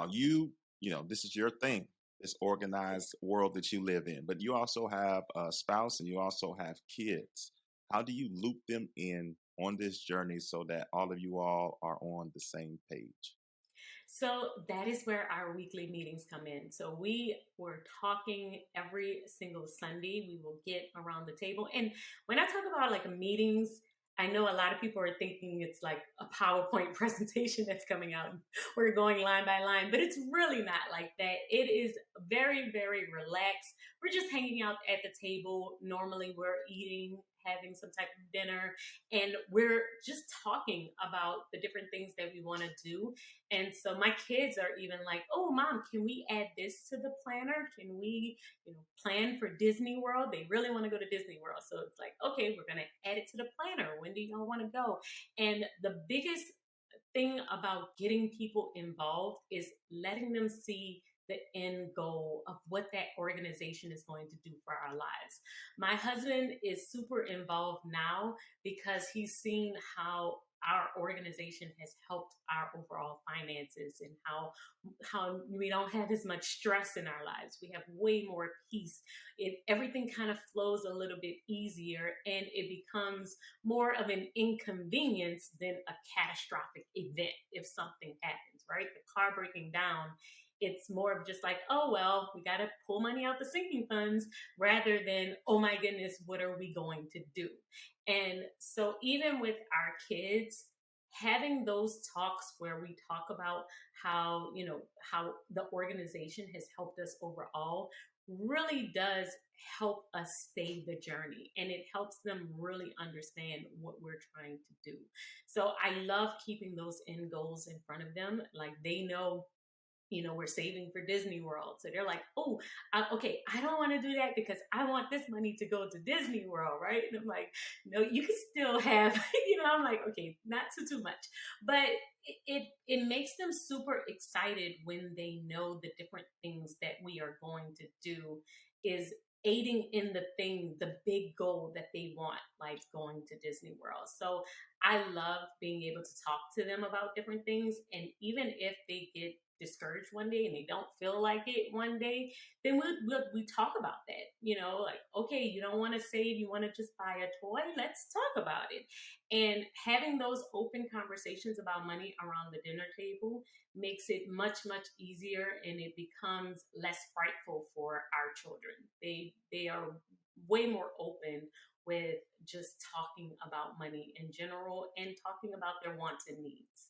Now, this is your thing, this organized world that you live in, but you also have a spouse and you also have kids. How do you loop them in on this journey so that all of you all are on the same page? So that is where our weekly meetings come in. So we were talking every single Sunday. We will get around the table. And when I talk about like meetings, I know a lot of people are thinking it's like a PowerPoint presentation that's coming out. We're going line by line, but it's really not like that. It is very, very relaxed. We're just hanging out at the table. Normally, we're eating, having some type of dinner, and we're just talking about the different things that we want to do. And so my kids are even like, "Oh, mom, can we add this to the planner? Can we, plan for Disney World? They really want to go to Disney World." So it's like, "Okay, we're going to add it to the planner. When do y'all want to go?" And the biggest thing about getting people involved is letting them see the end goal of what that organization is going to do for our lives. My husband is super involved now because he's seen how our organization has helped our overall finances and how we don't have as much stress in our lives. We have way more peace. Everything kind of flows a little bit easier, and it becomes more of an inconvenience than a catastrophic event if something happens, right? The car breaking down, it's more of just like, oh, well, we got to pull money out the sinking funds rather than, oh my goodness, what are we going to do? And so, even with our kids, having those talks where we talk about how the organization has helped us overall really does help us stay the journey, and it helps them really understand what we're trying to do. So I love keeping those end goals in front of them. Like, they know, we're saving for Disney World. So they're like, "Oh, okay, I don't want to do that because I want this money to go to Disney World," right? And I'm like, "No, you can still have," I'm like, "Okay, not too much." But it makes them super excited when they know the different things that we are going to do is aiding in the big goal that they want, like going to Disney World. So I love being able to talk to them about different things. And even if they get discouraged one day and they don't feel like it one day, then we talk about that. Like, okay, you don't want to save, you want to just buy a toy. Let's talk about it. And having those open conversations about money around the dinner table makes it much easier, and it becomes less frightful for our children. They are way more open with just talking about money in general and talking about their wants and needs.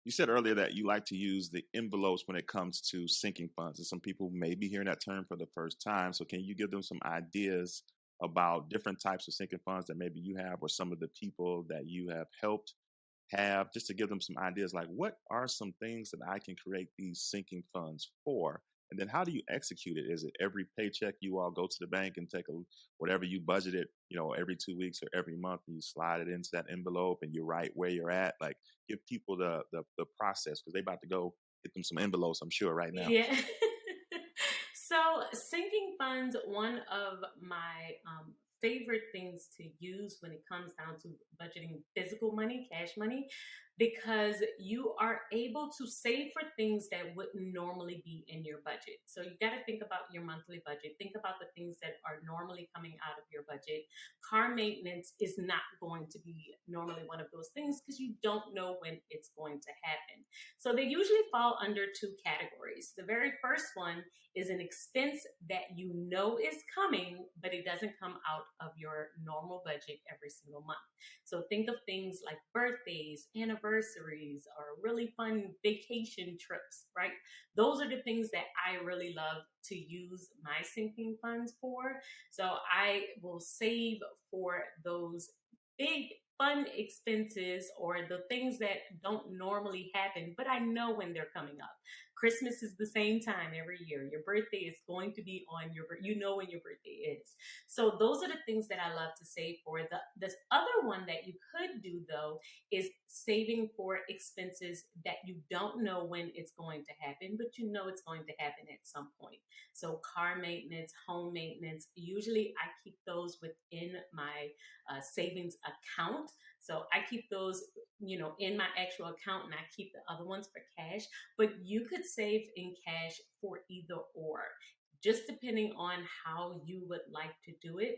You said earlier that you like to use the envelopes when it comes to sinking funds, and some people may be hearing that term for the first time. So, can you give them some ideas about different types of sinking funds that maybe you have, or some of the people that you have helped have, just to give them some ideas like what are some things that I can create these sinking funds for? And then how do you execute it? Is it every paycheck you all go to the bank and take whatever you budgeted, every 2 weeks or every month, and you slide it into that envelope and you write where you're at? Like, give people the process, because they about to go get them some envelopes, I'm sure, right now. Yeah. So, sinking funds, one of my favorite things to use when it comes down to budgeting physical money, cash money, because you are able to save for things that wouldn't normally be in your budget. So, you got to think about your monthly budget, think about the things that are normally coming out of your budget. Car maintenance is not going to be normally one of those things because you don't know when it's going to happen. So they usually fall under two categories. The very first one is an expense that you know is coming, but it doesn't come out of your normal budget every single month. So think of things like birthdays, anniversaries, or really fun vacation trips, right? Those are the things that I really love to use my sinking funds for. So I will save for those big fun expenses or the things that don't normally happen, but I know when they're coming up. Christmas is the same time every year. Your birthday is going to be on when your birthday is. So those are the things that I love to save for. This other one that you could do though is saving for expenses that you don't know when it's going to happen, but you know it's going to happen at some point. So car maintenance, home maintenance, usually I keep those within my savings account So I keep those, in my actual account, and I keep the other ones for cash. But you could save in cash for either or, just depending on how you would like to do it.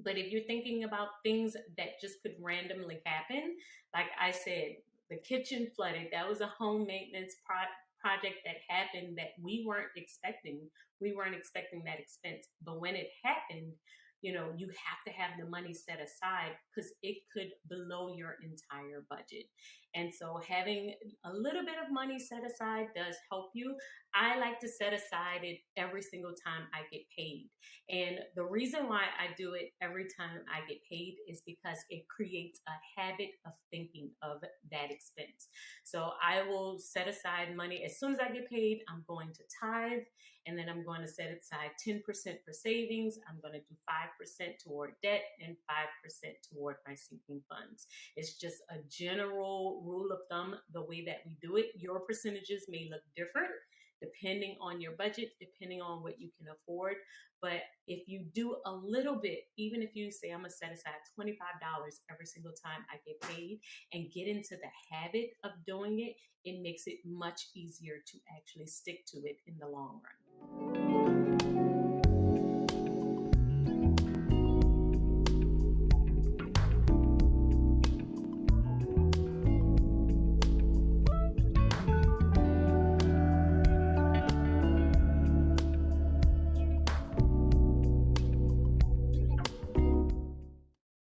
But if you're thinking about things that just could randomly happen, like I said, the kitchen flooded, that was a home maintenance project that happened that we weren't expecting. We weren't expecting that expense. But when it happened, you have to have the money set aside because it could blow your entire budget. And so having a little bit of money set aside does help you. I like to set aside it every single time I get paid. And the reason why I do it every time I get paid is because it creates a habit of thinking of that expense. So I will set aside money as soon as I get paid. I'm going to tithe, and then I'm going to set aside 10% for savings. I'm going to do 5% toward debt and 5% toward my sinking funds. It's just a general rule of thumb, the way that we do it. Your percentages may look different depending on your budget, depending on what you can afford. But if you do a little bit, even if you say, I'm going to set aside $25 every single time I get paid, and get into the habit of doing it, it makes it much easier to actually stick to it in the long run.